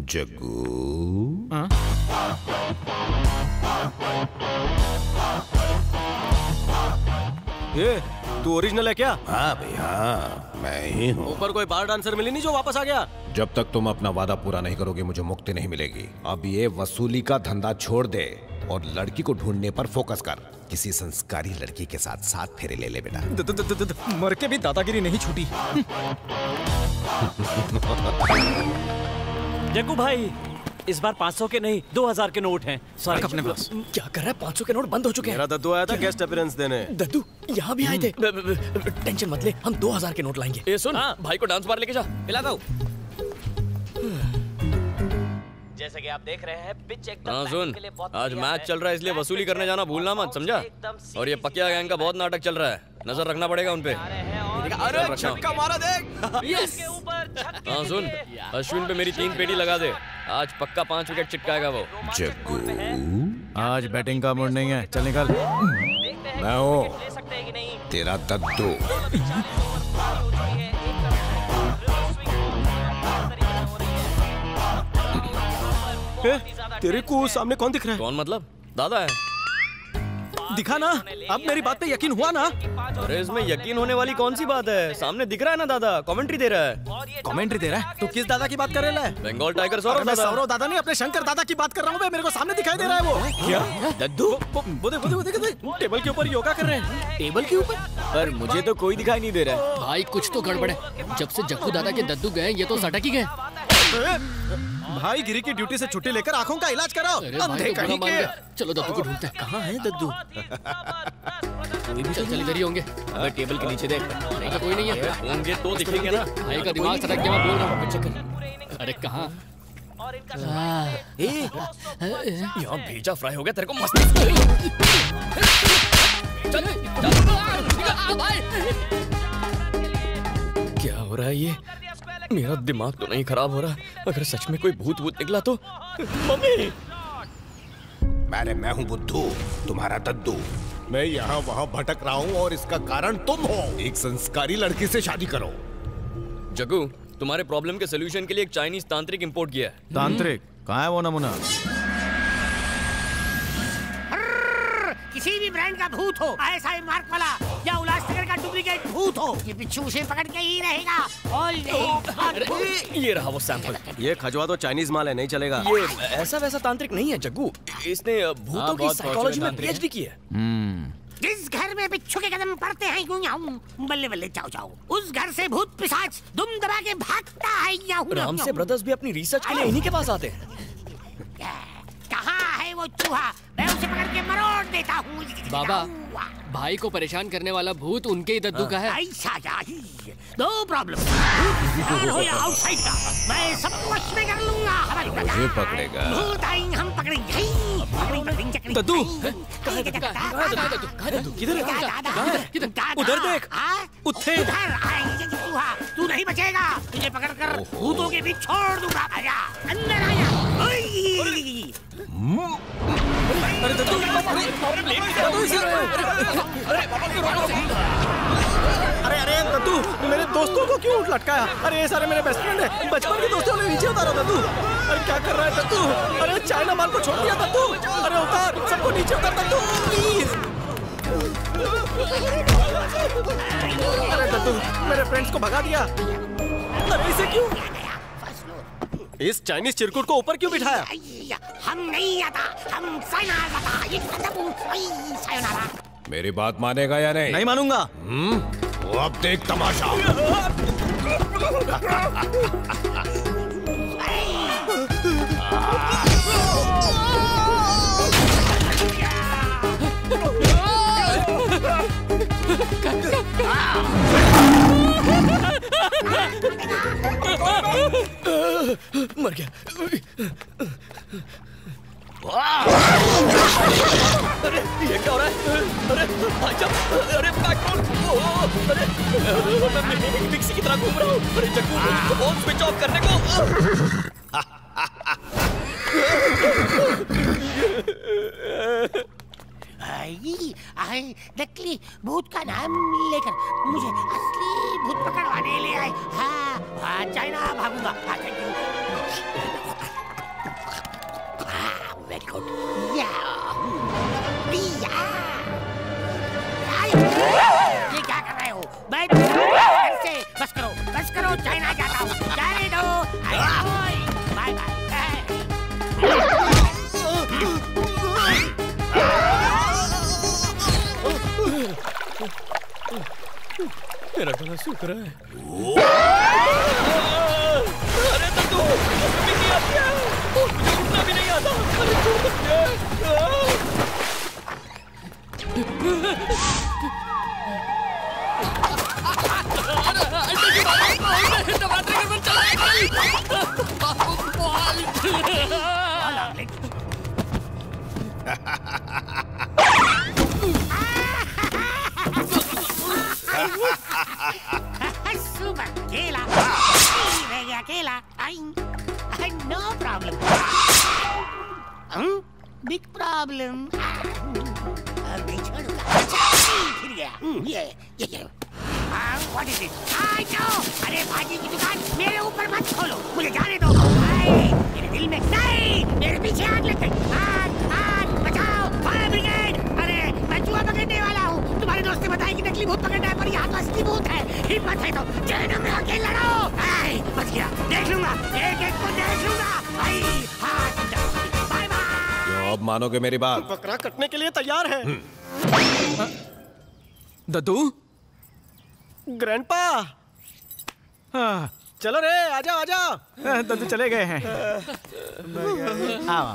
जग्गू। ये तू ओरिजिनल है क्या? हाँ भाई हाँ, मैं ही हूँ। ऊपर कोई बार डांसर मिली नहीं जो वापस आ गया? जब तक तुम अपना वादा पूरा नहीं करोगे मुझे मुक्ति नहीं मिलेगी। अब ये वसूली का धंधा छोड़ दे और लड़की को ढूंढने पर फोकस कर। किसी संस्कारी लड़की के साथ साथ फेरे ले ले बेटा। मर के भी दादागिरी नहीं छूटी। जग्गू भाई, इस बार 500 के नहीं 2000 के नोट हैं। सॉरी अपने पास। क्या कर रहा है? 500 के नोट बंद हो चुके हैं। मेरा दद्दू आया था गेस्ट अपीयरेंस देने। दद्दू यहाँ भी आए थे। टेंशन मत ले, हम 2000 के नोट लाएंगे। ए सुन, भाई को डांस बार लेके जा, पिला दो। जैसे कि आप देख रहे हैं पिच एकदम हाँ सुन, आज मैच चल रहा है इसलिए वसूली करने जाना भूलना मत, समझा? और ये पकिया गैंग का बहुत नाटक चल रहा है, नजर रखना पड़ेगा उनपे। अरे छक्का मारा देख। यस। हाँ सुन, अश्विन पे मेरी 3 पेटी लगा दे, आज पक्का 5 विकेट चिपकाएगा वो। जग्गू, आज बैटिंग का मूड नहीं है, चल निकल। मैं हूँ तेरा दद्दू। तेरे को सामने कौन दिख रहा है? कौन मतलब? दादा है। दिखा ना, अब मेरी बात पे यकीन हुआ ना? अरे इसमें यकीन होने वाली कौन सी बात है? सामने दिख रहा है ना दादा, कमेंट्री दे रहा है। कमेंट्री दे रहा है? तो किस दादा की बात कर रहा है? बंगाल टाइगर सौरव मैं दादा। सौरव दादा नहीं, अपने शंकर दादा की बात कर रहा हूँ। मेरे को सामने दिखाई दे रहा है वो। क्या? दद्दू वो देख टेबल के ऊपर योगा कर रहे हैं। टेबल के ऊपर? पर मुझे तो कोई दिखाई नहीं दे रहा है। भाई कुछ तो गड़बड़ है। जब से जग्गू दादा के दद्दू गए ये तो सटक ही गए। भाई गिरी की ड्यूटी से छुट्टी लेकर आंखों का इलाज कराओ। अंधे कहीं के। चलो दद्दू को ढूंढते हैं। कहाँ है दद्दू? चल चल इधर ही होंगे। अगर टेबल के नीचे देख। नहीं कोई नहीं है। होंगे तो दिखेंगे ना। भाई का दिमाग सटक गया, मैं बोल रहा हूँ। अरे कहाँ? यहाँ भेजा फ्राई हो गया तेरे को मस्त। क्या हो रहा है ये? मेरा दिमाग तो नहीं खराब हो रहा। अगर सच में कोई भूत भूत निकला तो? मम्मी! अरे मैं हूँ बुद्धू, तुम्हारा दद्दू। मैं यहाँ वहाँ भटक रहा हूँ और इसका कारण तुम हो। एक संस्कारी लड़की से शादी करो। जग्गू, तुम्हारे प्रॉब्लम के सोल्यूशन के लिए एक चाइनीज तांत्रिक इंपोर्ट किया है। तांत्रिक? कहाँ है वो नमूना? किसी भी ब्रांड का भूत हो, ISI मार्क वाला या उल्लासनगर का डुप्लीकेट भूत हो, ये बिच्छू उसे पकड़ के ही रहेगा। और ये रहा वो सैंपल। ये खजवा तो चाइनीज माल है, नहीं चलेगा। ये ऐसा वैसा तांत्रिक नहीं है जग्गू, इसने भूतों की साइकोलॉजी में PhD की है। जिस घर में बिच्छू के कदम पड़ते हैं बल्ले बल्ले चाओ चाओ, उस घर से भूत पिशाच दुम दबा के भागता है। रामसे ब्रदर्स भी अपनी रिसर्च के लिए इन्हीं के पास आते हैं। कहाँ है वो चूहा? मैं उसे पकड़ के मरोड़ देता हूँ। बाबा, भाई को परेशान करने वाला भूत उनके ही दद्दू का है। ऐसा नो प्रॉब्लम। हो या आउटसाइड का, मैं सब वश में कर लूंगा। मुझे पकड़ेगा। भूत आएंगे, हम पकड़ेंगे। दद्दू किधर? उधर देख, उठे। उधर आएंगे चूहा, तू नहीं बचेगा। तुझे पकड़कर भूतों के बीच छोड़ दूंगा। आजा अंदर आया। अरे दद्दू, अरे दद्दू, मेरे दोस्तों को क्यों लटकाया? अरे ये सारे मेरे बेस्ट फ्रेंड है, बचपन के दोस्तों ने नीचे उतारा। दद्दू अरे क्या कर रहा है दद्दू? अरे चाइना माल को छोड़ दिया दद्दू। अरे उतार, सबको नीचे उतार दद्दू प्लीज। अरे दद्दू, मेरे फ्रेंड्स को भगा दिया। अरे इसे क्यों? इस चाइनीज चिरकुट को ऊपर क्यों बिठाया? हम नहीं आता, हम सायोनारा। मेरी बात मानेगा या नहीं? नहीं मानूंगा। वो अब देख तमाशा। मर गया। अरे ये क्या हो रहा है? अरे भाई साहब, अरे बैकग्राउंड, अरे मैं मिक्सी की तरह घूम रहा हूँ। अरे जग्गू, फोन स्विच ऑफ करने को। नकली भूत का नाम लेकर मुझे असली भूत पकड़वाने ले आए। हाँ, चाइना भागूंगा। Very good. ये क्या कर रहे हो? मैं से बस करो, चाइना जाता हूँ, जाने दो। Bye bye. मेरा गला सूख रहा है। अरे तू भी नहीं आती है, मुझे उठना भी नहीं आता। अरे सुपर केला, रह गया केला। No problem. Big problem. फिर गया। ये what is it? I know. अरे भाजी की दुकान मेरे ऊपर मत खोलो, मुझे जाने दो। मेरे दिल में नहीं, मेरे पीछे आग लग गई। आग बचाओ, फायर ब्रिगेड। अरे मैं चूहा पकड़ने वाला हूँ। तुम्हारे दोस्त ने बताया कि नकली भूत पकड़ना है, पर यहाँ तो असली भूत है। हिम्मत है तो जेल में आके लड़ो। बच गया, देख लूंगा, एक को देख लूंगा। Bye bye. अब मानोगे मेरी बात? बकरा कटने के लिए तैयार है। दद्दू, ग्रैंडपा, चलो रे, आजाओ आजाओ। दद्दू चले गए हैं। आओ,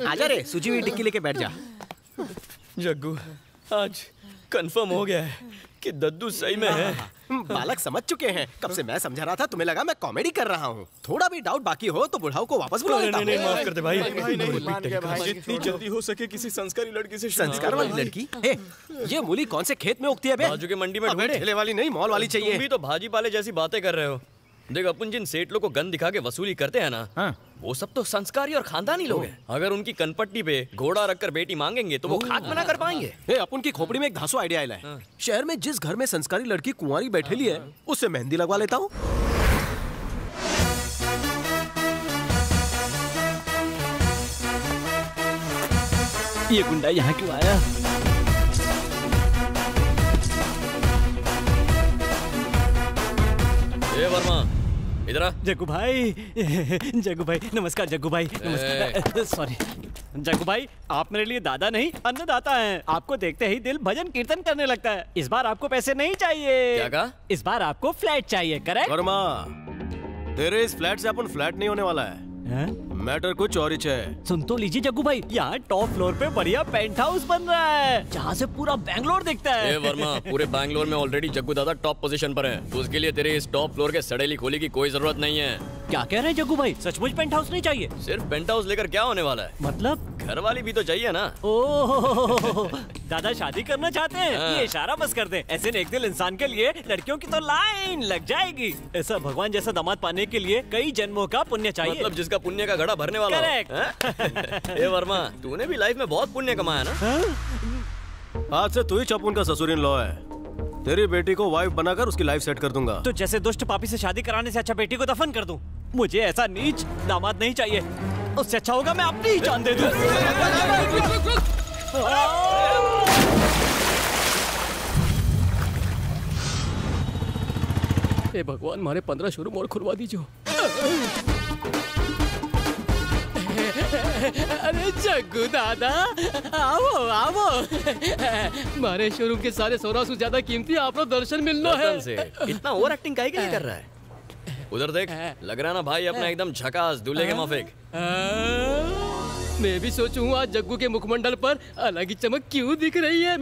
आजा रे, सूजी हुई टिक्की लेके बैठ जा। जग्गू, आज कंफर्म हो गया है कि दद्दू सही में है। बालक समझ चुके हैं। कब से मैं समझा रहा था, तुम्हें लगा मैं कॉमेडी कर रहा हूँ। थोड़ा भी डाउट बाकी हो तो बुढ़ाऊ को वापस बुला लेता हूँ। नहीं, माफ कर दे भाई। जितनी जल्दी हो सके किसी संस्कारी लड़की से। संस्कार वाली लड़की? ये मूली कौन से खेत में उगती है बे? बाजू के मंडी में ढूंढे। ठेले वाली नहीं, मॉल वाली चाहिए। तुम भी तो भाजी पाले जैसी बातें कर रहे हो। देख, अपन जिन सेठ लोग को गन दिखा के वसूली करते हैं ना, वो सब तो संस्कारी और खानदानी लोग हैं। अगर उनकी कनपट्टी पे घोड़ा रखकर बेटी मांगेंगे तो वो खाक मना कर पाएंगे। अपन की खोपड़ी में एक धांसू आइडिया आया है। शहर में जिस घर में संस्कारी लड़की कुंवारी बैठेली है, उससे मेहंदी लगवा लेता हूँ। ये गुंडा यहाँ क्यों आया? ए वर्मा, इधर आ। जग्गू भाई, नमस्कार जग्गू भाई, नमस्कार। सॉरी जग्गू भाई, आप मेरे लिए दादा नहीं अन्नदाता हैं। आपको देखते ही दिल भजन कीर्तन करने लगता है। इस बार आपको पैसे नहीं चाहिए। क्या कहा? इस बार आपको फ्लैट चाहिए, करेक्ट? वर्मा, तेरे इस फ्लैट से अपन फ्लैट नहीं होने वाला है। मैटर कुछ और ही है। सुन तो लीजिए जग्गू भाई, यहाँ टॉप फ्लोर पे बढ़िया पेंट हाउस बन रहा है, जहाँ से पूरा बैंगलोर दिखता है। ए वर्मा, पूरे बैंगलोर में ऑलरेडी जग्गू दादा टॉप पोजीशन पर है। तो उसके लिए तेरे इस टॉप फ्लोर के सड़ेली खोली की कोई जरूरत नहीं है। क्या कह रहे हैं जग्गू भाई? सचमुच पेंट हाउस नहीं चाहिए? सिर्फ पेंट हाउस लेकर क्या होने वाला है? मतलब घर वाली भी तो चाहिए ना। ओह, दादा शादी करना चाहते हैं? ये इशारा बस कर दे। ऐसे नेक दिल इंसान के लिए लड़कियों की तो लाइन लग जाएगी। ऐसा भगवान जैसा दामाद पाने के लिए कई जन्मों का पुण्य चाहिए। मतलब जिसका पुण्य का घड़ा भरने वाला हो। ए वर्मा, तूने भी लाइफ में बहुत पुण्य कमाया ना। आज से तू ही चपुन का ससुर इन लॉ है। तेरी बेटी को वाइफ बनाकर उसकी लाइफ सेट कर दूंगा। तो जैसे दुष्ट पापी से शादी कराने से अच्छा बेटी को दफन कर दूं। मुझे ऐसा नीच दामाद नहीं चाहिए। उससे अच्छा होगा मैं अपनी ही जान दे दूं। हे भगवान, मारे 15 शोरूम और खुलवा दीजिए। अरे जग्गू दादा, आओ आओ। मारे शोरूम के सारे सोना से ज्यादा कीमती आप लोग दर्शन मिलना है। से इतना ओवर एक्टिंग काहे के लिए कर रहा है? उधर देख, लग रहा ना भाई अपना एकदम झकास दूल्हे के माफिक। मैं भी सोचूं आज जग्गू के मुखमंडल पर अलग ही चमक क्यों दिख रही है।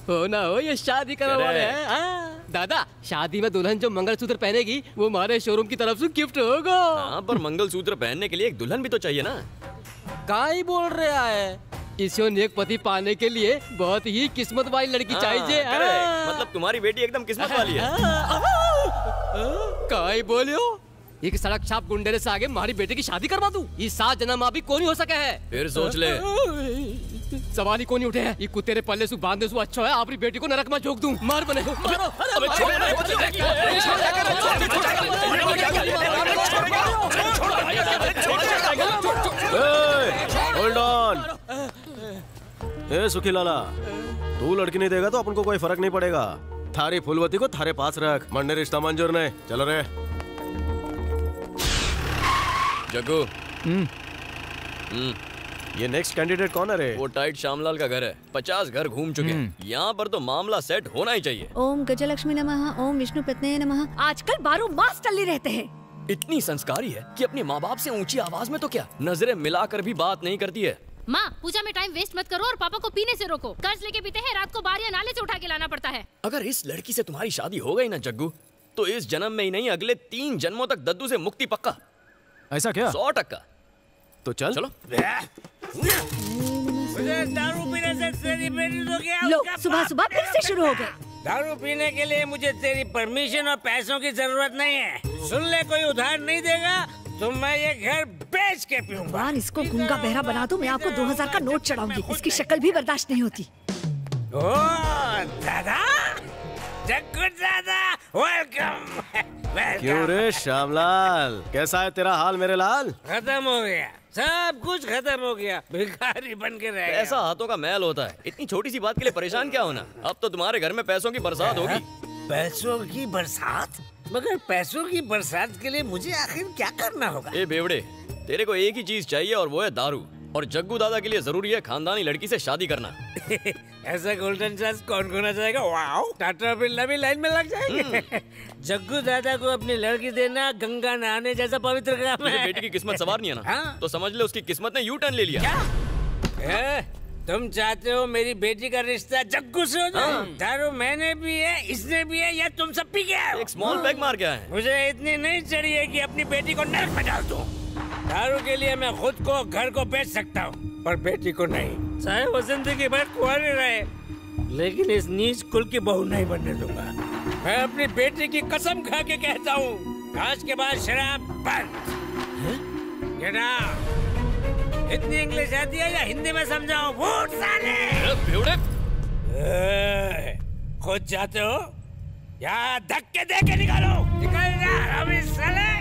हो ना हो, ये शादी करने वाले हैं। दादा, शादी में दुल्हन जो मंगलसूत्र पहनेगी वो हमारे शोरूम की तरफ से गिफ्ट होगा। हाँ, पर मंगलसूत्र पहनने के लिए एक दुल्हन भी तो चाहिए ना। क्या ही बोल रहा है? इसे नेक पति पाने के लिए बहुत ही किस्मत वाली लड़की चाहिए। मतलब तुम्हारी बेटी एकदम किस्मत वाली है। क्या ही बोलियो? एक सड़क छाप गुंडे से आगे हमारी बेटी की शादी करवा दूं? ये 7 जन्म अभी कौन ही हो सके है। फिर सोच ले। सवाल ही कौन ही उठे हैं। ये कुत्ते पल्ले से बांधने से अच्छा है अपनी बेटी को नरक में झोंक दूं। मार बने मारो। Hold on. ए सुखी लाला, तू लड़की नहीं देगा तो अपन को कोई फर्क नहीं पड़ेगा। थारी फूलवती को थारे पास रख, मरने रिश्ता मंजूर नहीं। चलो रे। जग्गू। ये नेक्स्ट कैंडिडेट कौन है रे? वो टाइट श्यामलाल का घर है। 50 घर घूम चुके हैं। यहाँ पर तो मामला सेट होना ही चाहिए। ओम गजलक्ष्मी नमः, ओम विष्णु पत्नी नमः। आजकल 12 मास टल्ले रहते हैं। इतनी संस्कारी है कि अपने माँ बाप से ऊंची आवाज में तो क्या, नजरें मिलाकर भी बात नहीं करती है। माँ, पूजा में टाइम वेस्ट मत करो और पापा को पीने से रोको। कर्ज लेके पीते हैं, रात को बाहर या नाले से उठा के लाना पड़ता है। अगर इस लड़की से तुम्हारी शादी हो गई ना जग्गू, तो इस जन्म में ही नहीं, अगले 3 जन्मों तक दद्दू से मुक्ति पक्का। ऐसा क्या? 100%। तो चल। चलो। मुझे दारू पीने से तेरी बेटी तो क्या? लो, सुबह सुबह फिर से शुरू हो गए। दारू पीने के लिए मुझे तेरी परमिशन और पैसों की जरूरत नहीं है। सुन ले, कोई उधार नहीं देगा तो मैं ये घर बेच के पीऊंगा। भगवान, इसको गूंगा बहरा बना दो, मैं आपको 2000 का नोट चढ़ाऊंगी। इसकी शक्ल भी बर्दाश्त नहीं होती। ओ दादा, जग्गू दादा, वेलकम। क्यों रे श्यामलाल, कैसा है तेरा हाल मेरे लाल? खत्म हो गया, सब कुछ खत्म हो गया। भिखारी बन के रह गया। ऐसा हाथों का मैल होता है। इतनी छोटी सी बात के लिए परेशान क्या होना। अब तो तुम्हारे घर में पैसों की बरसात होगी। पैसों की बरसात? मगर पैसों की बरसात के लिए मुझे आखिर क्या करना होगा? ए बेवड़े, तेरे को एक ही चीज चाहिए और वो है दारू। और जग्गू दादा के लिए जरूरी है खानदानी लड़की से शादी करना। ऐसा गोल्डन चांस कौन खोना चाहेगा? वाओ, टाटा बिरला भी लाइन में लग जाएंगे। जग्गू दादा को अपनी लड़की देना गंगा नहाने जैसा पवित्र काम है। बेटी की किस्मत सवारनी है ना, हाँ? तो समझ ले उसकी किस्मत ने यू टर्न ले लिया। क्या? तुम चाहते हो मेरी बेटी का रिश्ता जग्गू से हो जाए? दारू मैंने भी है, इसने भी है, या तुम सब पी गए हो? एक स्मॉल पैक मार गया है। मुझे इतनी नहीं चाहिए कि अपनी बेटी को नरक में डाल दूं। दारू के लिए मैं खुद को, घर को बेच सकता हूँ, पर बेटी को नहीं। चाहे वो जिंदगी भर कुंवारी रहे, लेकिन इस नीच कुल की बहू नहीं बनने दूंगा। मैं अपनी बेटी की कसम खा के कहता हूँ, आज के बाद शराब बंद। Get out! इतनी इंग्लिश आती है या हिंदी में समझाऊं? वोट साले! खुद जाते हो या धक्के दे के निकालो? निकल जा अभी साले!